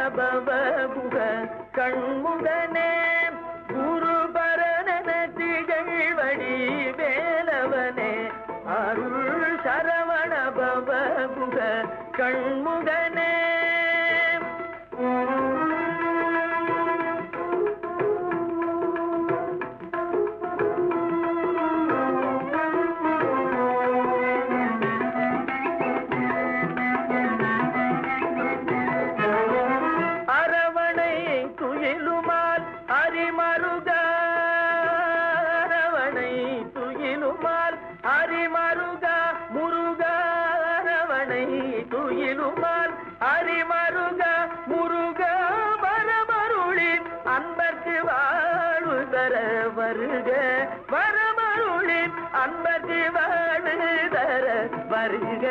பவகுக கண்முகனே குருபரணன திகழ்வடி வேலவனே அருள் சரவண பவகுக கண்முகனே வருக வரமருளின் அன்பதி வாழுதர வருக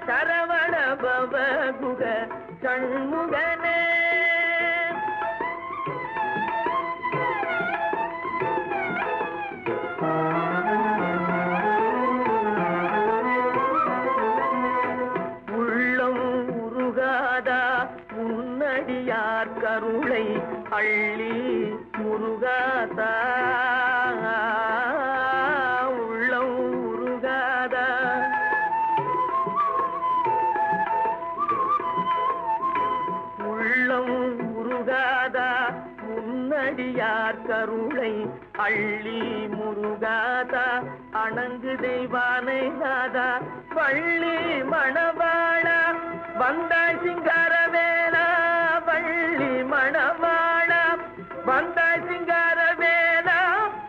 சரவண பவகுக சண்முகனே உள்ளம் உருகாதா உன்னடியார் கருளை அள்ளி முருகாதா உள்ளம் உருகாதா உள்ளம் உருகாதா முன்னடியார் கருளை அள்ளி முருகாதா அணங்கு தெய்வானை நாதா வள்ளி மணவாளா வந்தாய் சிங்காரவேலா வள்ளி மணவாளா வந்தாய் சிங்காரவேலா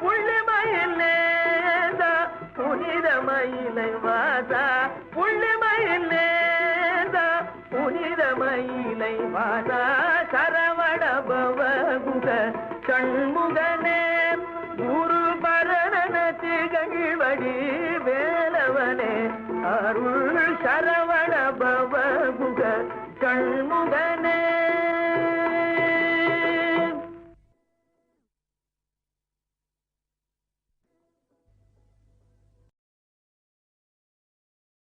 புள்ளிமயில் நேதா புனிதமயிலை வாதா புள்ளிமயில் நேதா புனிதமயிலை வாதா சரவண பவகுக சண்முகனே குரு பரணன திகழ்வடி வேலவனே அருள் சரவண